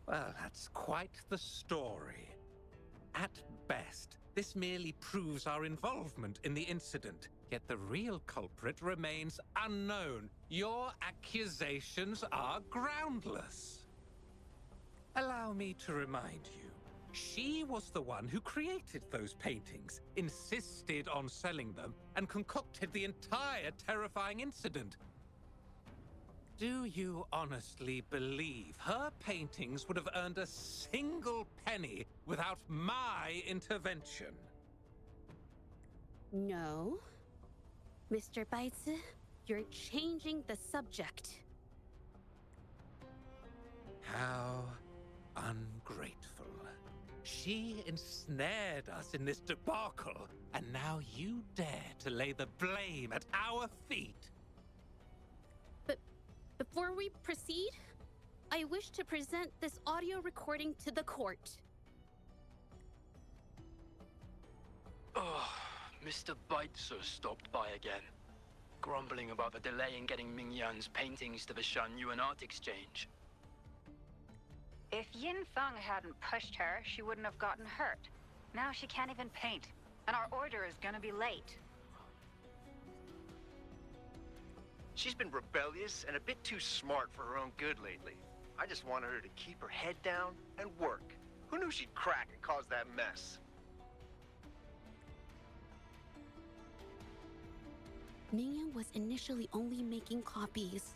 Well, that's quite the story. At best, this merely proves our involvement in the incident, yet the real culprit remains unknown. Your accusations are groundless. Allow me to remind you, she was the one who created those paintings, insisted on selling them, and concocted the entire terrifying incident. Do you honestly believe her paintings would have earned a single penny without my intervention? No. Mr. Baitsu, you're changing the subject. How ungrateful. She ensnared us in this debacle, and now you dare to lay the blame at our feet. But before we proceed, I wish to present this audio recording to the court. Oh, Mr. Baitsu stopped by again, grumbling about the delay in getting Mingyan's paintings to the Shanyuan Art Exchange. If Yin Feng hadn't pushed her, she wouldn't have gotten hurt. Now she can't even paint, and our order is gonna be late. She's been rebellious and a bit too smart for her own good lately. I just wanted her to keep her head down and work. Who knew she'd crack and cause that mess? Mingyan was initially only making copies.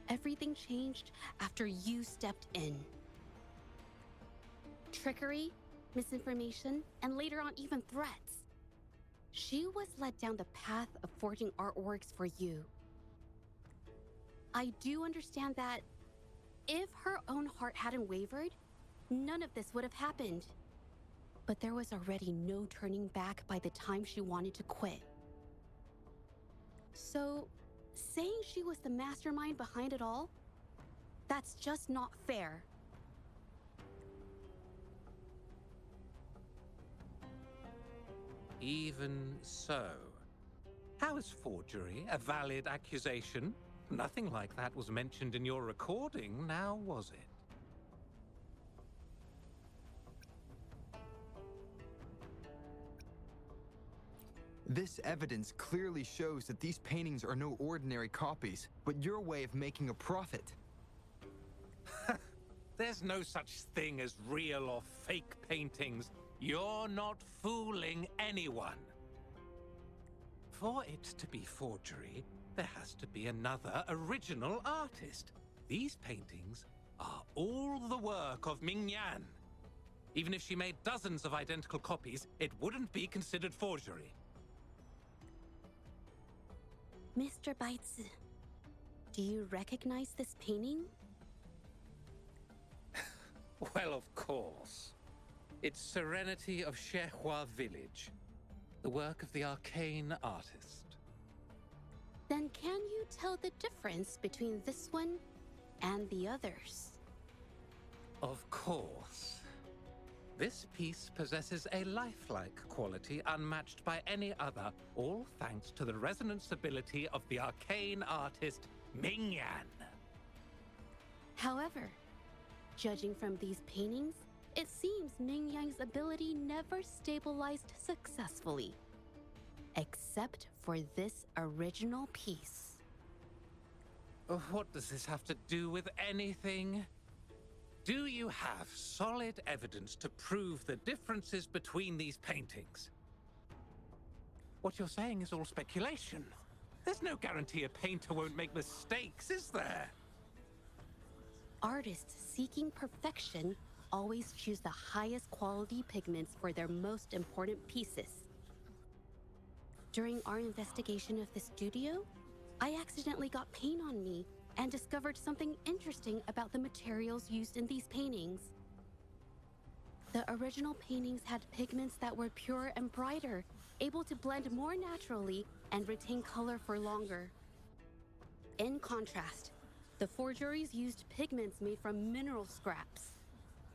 Everything changed after you stepped in. Trickery, misinformation, and later on even threats. She was led down the path of forging artworks for you. I do understand that if her own heart hadn't wavered, none of this would have happened. But there was already no turning back by the time she wanted to quit. So, saying she was the mastermind behind it all, that's just not fair. Even so, how is forgery a valid accusation? Nothing like that was mentioned in your recording, now was it? This evidence clearly shows that these paintings are no ordinary copies, but your way of making a profit. There's no such thing as real or fake paintings. You're not fooling anyone. For it to be forgery, there has to be another original artist. These paintings are all the work of Mingyan. Even if she made dozens of identical copies, it wouldn't be considered forgery. Mr. Baitsu, do you recognize this painting? Well, of course. It's Serenity of Zhehua Village, the work of the arcane artist. Then can you tell the difference between this one and the others? Of course. This piece possesses a lifelike quality unmatched by any other, all thanks to the resonance ability of the arcane artist Mingyan. However, judging from these paintings, it seems Mingyan's ability never stabilized successfully. Except for this original piece. What does this have to do with anything? Do you have solid evidence to prove the differences between these paintings? What you're saying is all speculation. There's no guarantee a painter won't make mistakes, is there? Artists seeking perfection always choose the highest quality pigments for their most important pieces. During our investigation of the studio, I accidentally got paint on me and discovered something interesting about the materials used in these paintings. The original paintings had pigments that were pure and brighter, able to blend more naturally and retain color for longer. In contrast, the forgeries used pigments made from mineral scraps.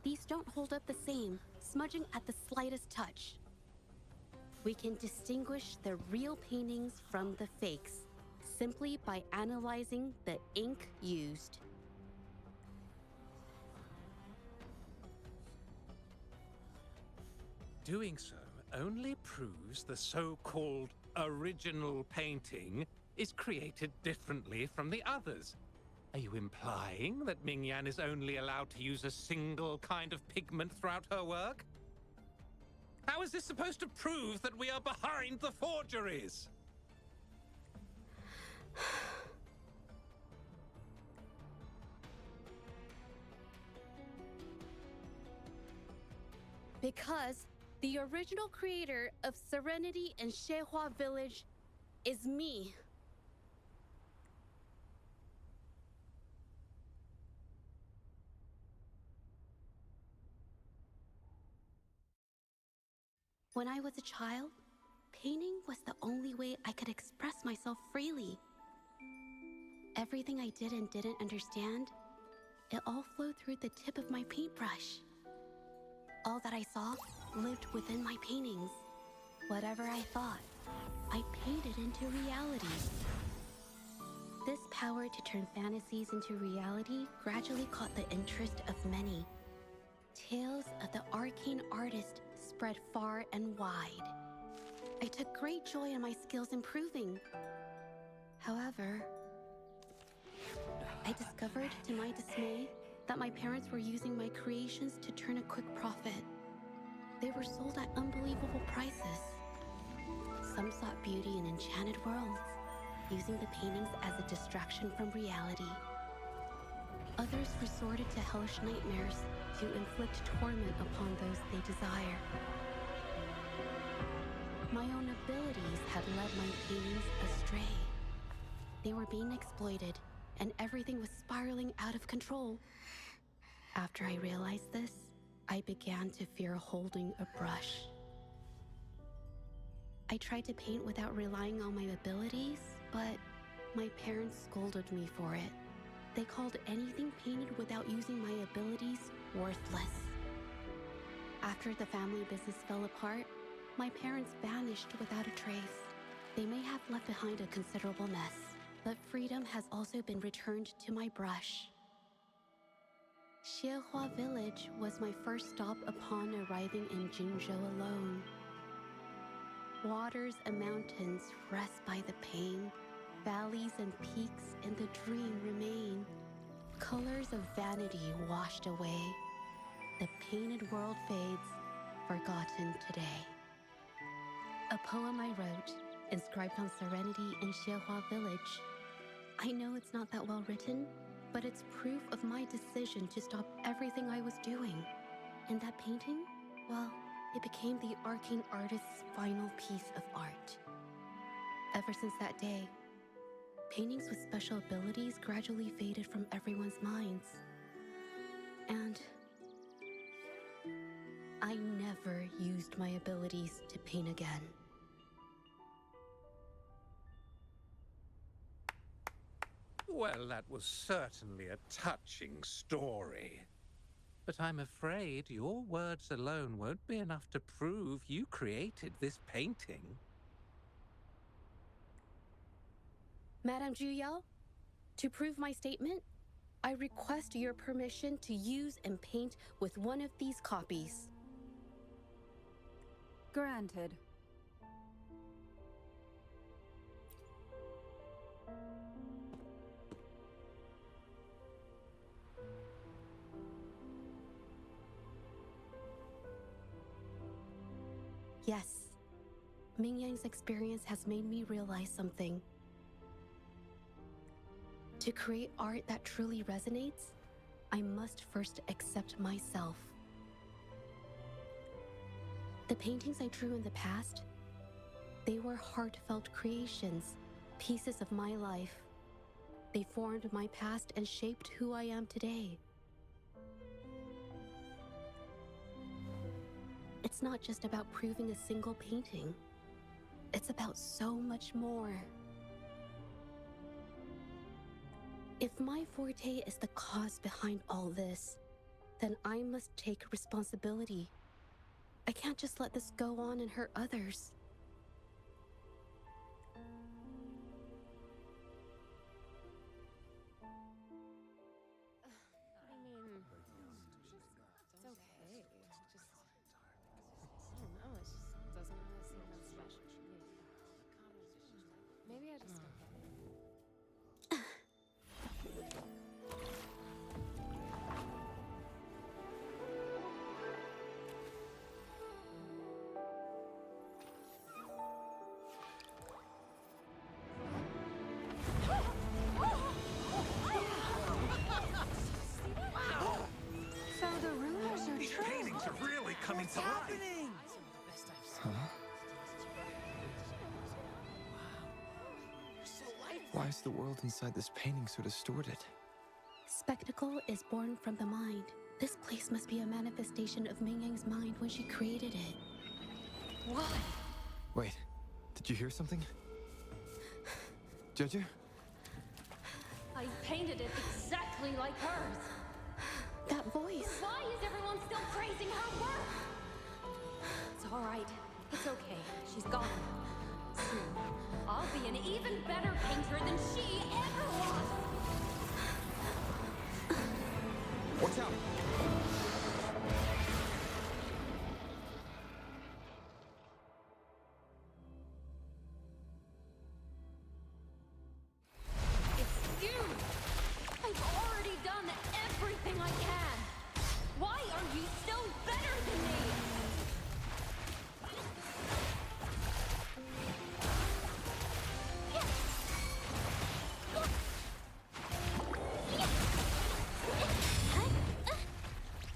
These don't hold up the same, smudging at the slightest touch. We can distinguish the real paintings from the fakes simply by analyzing the ink used. Doing so only proves the so-called original painting is created differently from the others. Are you implying that Ming-Yan is only allowed to use a single kind of pigment throughout her work? How is this supposed to prove that we are behind the forgeries? Because the original creator of Serenity and Zhehua Village is me. When I was a child, painting was the only way I could express myself freely. Everything I did and didn't understand, it all flowed through the tip of my paintbrush. All that I saw lived within my paintings. Whatever I thought, I painted into reality. This power to turn fantasies into reality gradually caught the interest of many. Tales of the arcane artist spread far and wide. I took great joy in my skills improving. However, I discovered to my dismay that my parents were using my creations to turn a quick profit. They were sold at unbelievable prices. Some sought beauty in enchanted worlds, using the paintings as a distraction from reality. Others resorted to hellish nightmares to inflict torment upon those they desire. My own abilities had led my paintings astray. They were being exploited, and everything was spiraling out of control. After I realized this, I began to fear holding a brush. I tried to paint without relying on my abilities, but my parents scolded me for it. They called anything painted without using my abilities worthless. After the family business fell apart, my parents vanished without a trace. They may have left behind a considerable mess, but freedom has also been returned to my brush. Zhehua Village was my first stop upon arriving in Jinzhou alone. Waters and mountains rest by the pain. Valleys and peaks in the dream remain. Colors of vanity washed away. The painted world fades, forgotten today. A poem I wrote, inscribed on Serenity in Zhehua Village. I know it's not that well written, but it's proof of my decision to stop everything I was doing. And that painting, well, it became the arcane artist's final piece of art. Ever since that day, paintings with special abilities gradually faded from everyone's minds. And I never used my abilities to paint again. Well, that was certainly a touching story. But I'm afraid your words alone won't be enough to prove you created this painting. Madame Juyao, to prove my statement, I request your permission to use and paint with one of these copies. Granted. Yes, Ming-Yang's experience has made me realize something. To create art that truly resonates, I must first accept myself. The paintings I drew in the past, they were heartfelt creations, pieces of my life. They formed my past and shaped who I am today. It's not just about proving a single painting. It's about so much more. If my forte is the cause behind all this, then I must take responsibility. I can't just let this go on and hurt others. It's okay. Just... So the rumors are These true. paintings are really coming to life. Why is the world inside this painting so distorted? Spectacle is born from the mind. This place must be a manifestation of Ming Yang's mind when she created it. What? Wait, did you hear something? Zhezhi? I painted it exactly like hers. That voice. Why is everyone still praising her work? It's all right. It's okay. She's gone. Soon, I'll be an even better painter than she ever was. Watch out! It's you! I've already done everything I can. Why are you still better than me?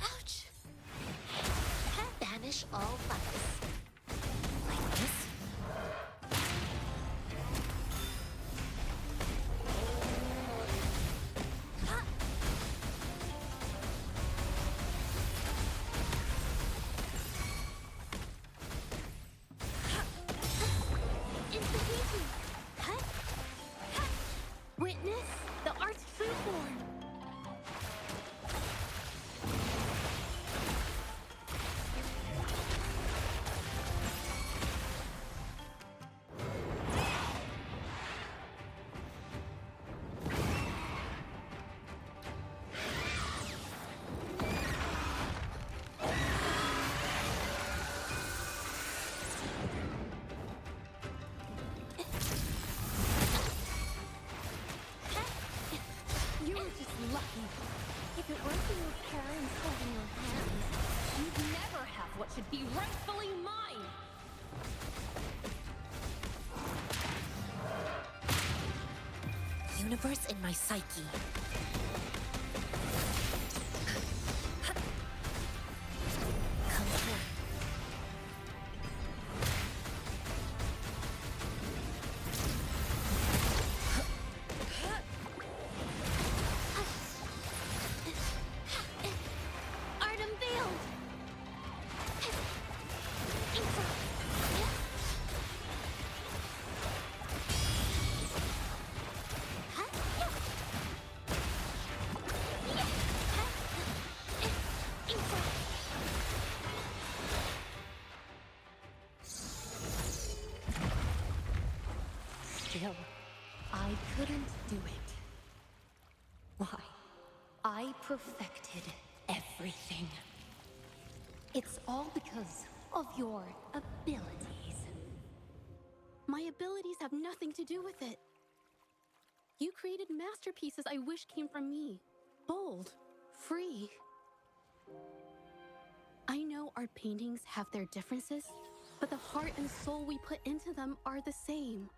Ouch! Banish all vice. Like this? Instigating! Witness the art's true form. You were just lucky. If it weren't for your parents holding your hands, You'd never have what should be rightfully mine. universe in my psyche. Come forth. Art unveiled. Still, I couldn't do it. Why? I perfected everything. It's all because of your abilities. My abilities have nothing to do with it. You created masterpieces I wish came from me. Bold, free. I know art paintings have their differences, but the heart and soul we put into them are the same.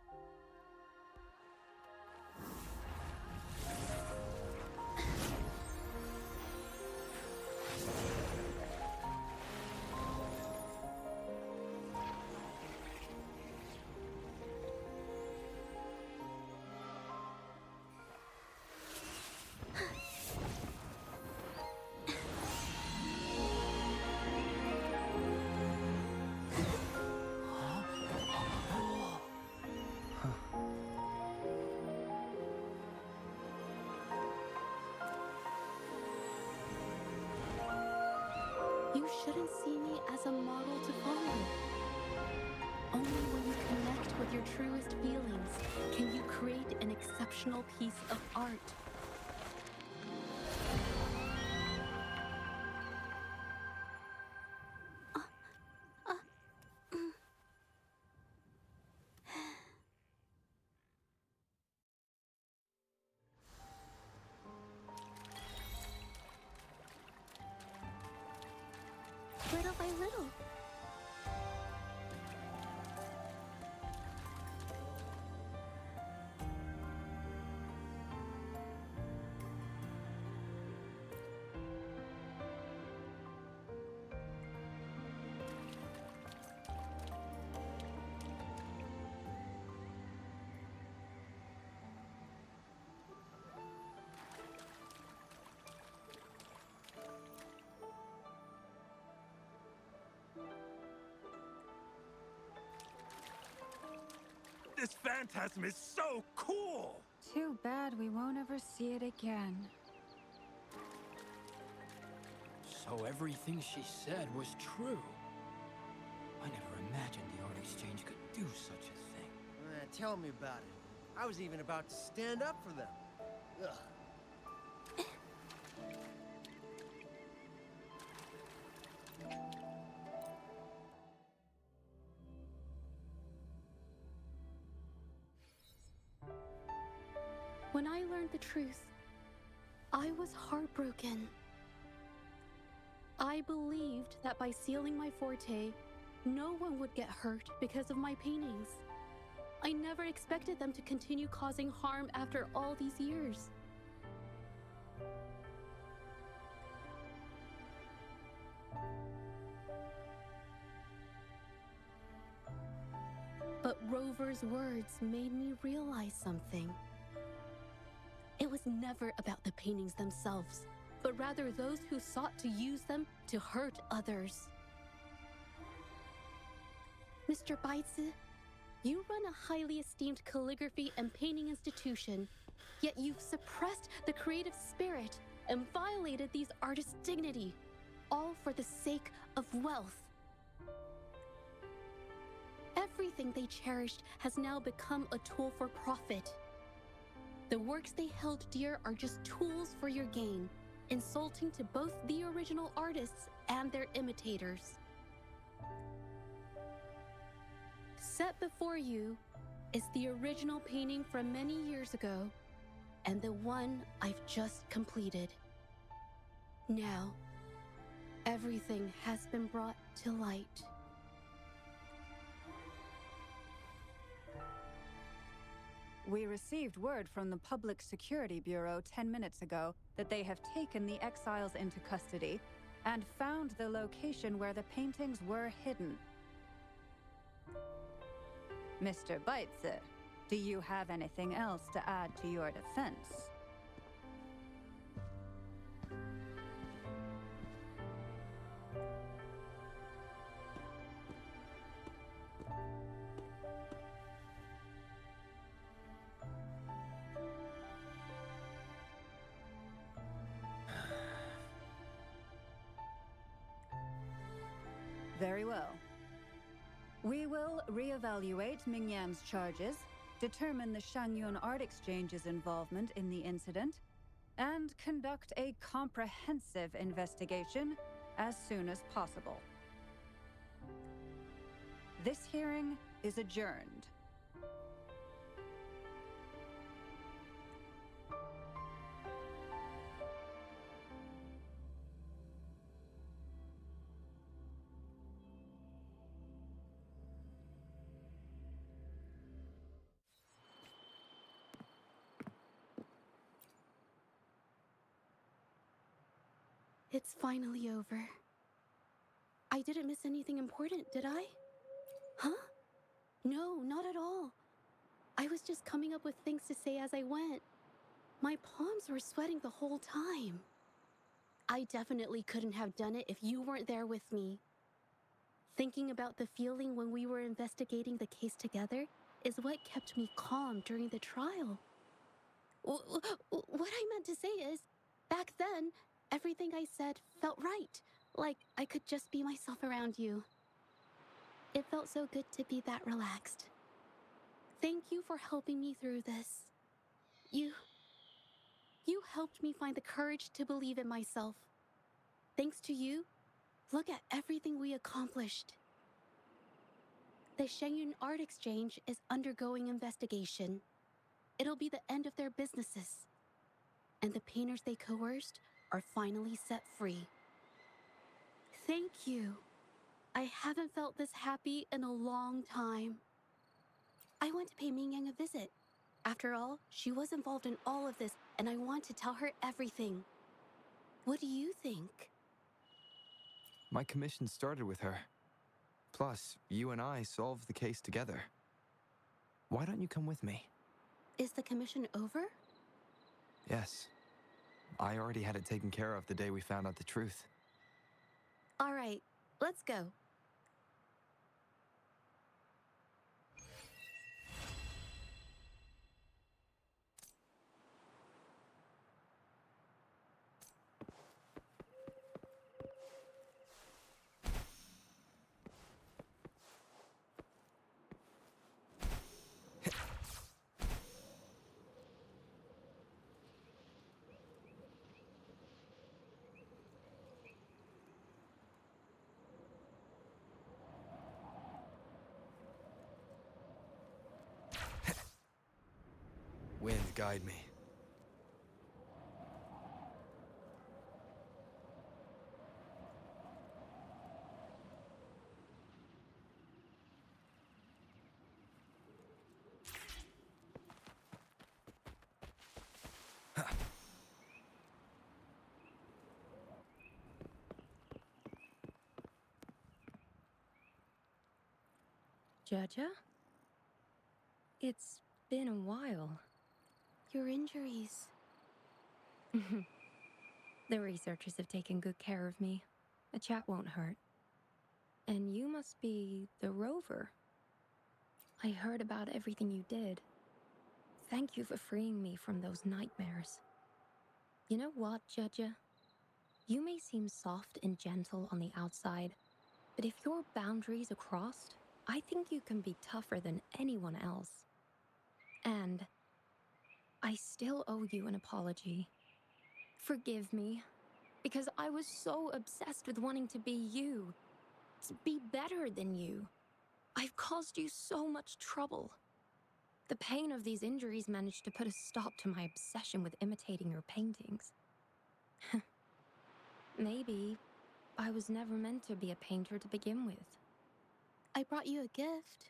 You shouldn't see me as a model to follow. Only when you connect with your truest feelings can you create an exceptional piece of art. phantasm is so cool! Too bad we won't ever see it again. So everything she said was true. I never imagined the art exchange could do such a thing. Tell me about it. I was even about to stand up for them. Ugh. When I learned the truth, I was heartbroken. I believed that by sealing my forte, no one would get hurt because of my paintings. I never expected them to continue causing harm after all these years. But Rover's words made me realize something. It was never about the paintings themselves, but rather those who sought to use them to hurt others. Mr. Baitsu, you run a highly esteemed calligraphy and painting institution, yet you've suppressed the creative spirit and violated these artists' dignity, all for the sake of wealth. Everything they cherished has now become a tool for profit. The works they held dear are just tools for your gain, insulting to both the original artists and their imitators. Set before you is the original painting from many years ago, and the one I've just completed. Now, everything has been brought to light. We received word from the Public Security Bureau 10 minutes ago that they have taken the exiles into custody and found the location where the paintings were hidden. Mr. Baitsu, do you have anything else to add to your defense? Very well. We will reevaluate Mingyan's charges, determine the Shangyun Art Exchange's involvement in the incident, and conduct a comprehensive investigation as soon as possible. This hearing is adjourned. It's finally over. I didn't miss anything important, did I? Huh? No, not at all. I was just coming up with things to say as I went. My palms were sweating the whole time. I definitely couldn't have done it if you weren't there with me. Thinking about the feeling when we were investigating the case together is what kept me calm during the trial. What I meant to say is, back then, everything I said felt right, like I could just be myself around you. It felt so good to be that relaxed. Thank you for helping me through this. You helped me find the courage to believe in myself. Thanks to you, look at everything we accomplished. The Shangyun Art Exchange is undergoing investigation. It'll be the end of their businesses. And the painters they coerced are finally set free. Thank you. I haven't felt this happy in a long time. I want to pay Mingyang a visit. After all, she was involved in all of this, and I want to tell her everything. What do you think? My commission started with her. Plus, you and I solved the case together. Why don't you come with me? Is the commission over? Yes. I already had it taken care of the day we found out the truth. All right, let's go. Wind, guide me. Zhezhi? It's been a while. Your injuries. The researchers have taken good care of me. A chat won't hurt. And you must be the rover. I heard about everything you did. Thank you for freeing me from those nightmares. You know what, Zhezhi? You may seem soft and gentle on the outside, but if your boundaries are crossed, I think you can be tougher than anyone else. And I still owe you an apology. Forgive me, because I was so obsessed with wanting to be you, to be better than you. I've caused you so much trouble. The pain of these injuries managed to put a stop to my obsession with imitating your paintings. Maybe I was never meant to be a painter to begin with. I brought you a gift.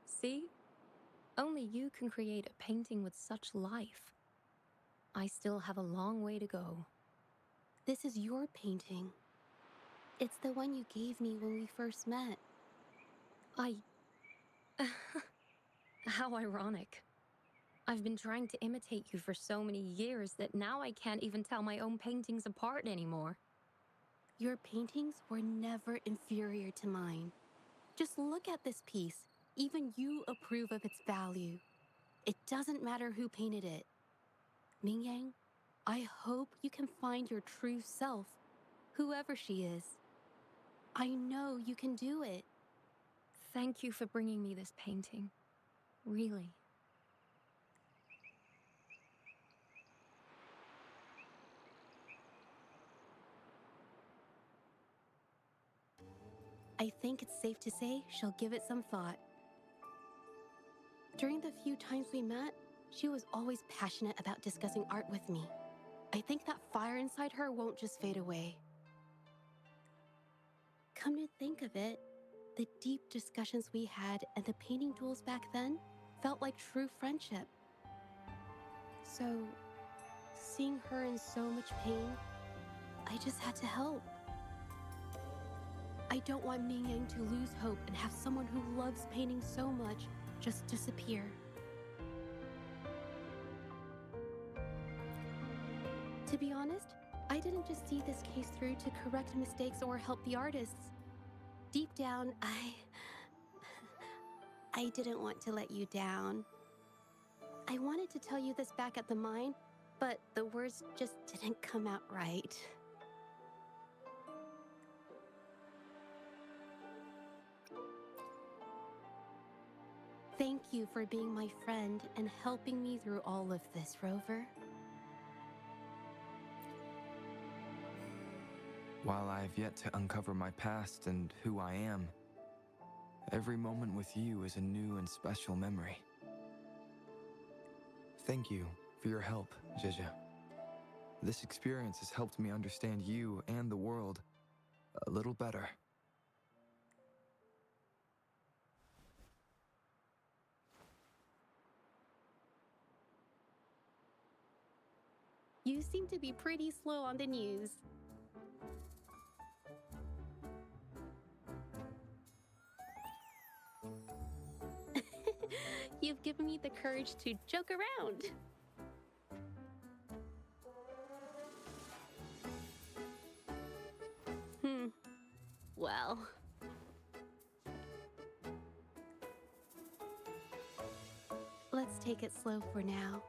See? Only you can create a painting with such life. I still have a long way to go. This is your painting. It's the one you gave me when we first met. How ironic. I've been trying to imitate you for so many years that now I can't even tell my own paintings apart anymore. Your paintings were never inferior to mine. Just look at this piece. Even you approve of its value. It doesn't matter who painted it. Mingyang, I hope you can find your true self, whoever she is. I know you can do it. Thank you for bringing me this painting. Really. I think it's safe to say she'll give it some thought. During the few times we met, she was always passionate about discussing art with me. I think that fire inside her won't just fade away. Come to think of it, the deep discussions we had and the painting duels back then felt like true friendship. So, seeing her in so much pain, I just had to help. I don't want Mingyang to lose hope and have someone who loves painting so much just disappear. To be honest, I didn't just see this case through to correct mistakes or help the artists. Deep down, I didn't want to let you down. I wanted to tell you this back at the mine, but the words just didn't come out right. Thank you for being my friend and helping me through all of this, Rover. While I have yet to uncover my past and who I am, every moment with you is a new and special memory. Thank you for your help, Zhezhi. This experience has helped me understand you and the world a little better. You seem to be pretty slow on the news. You've given me the courage to joke around. Well. Let's take it slow for now.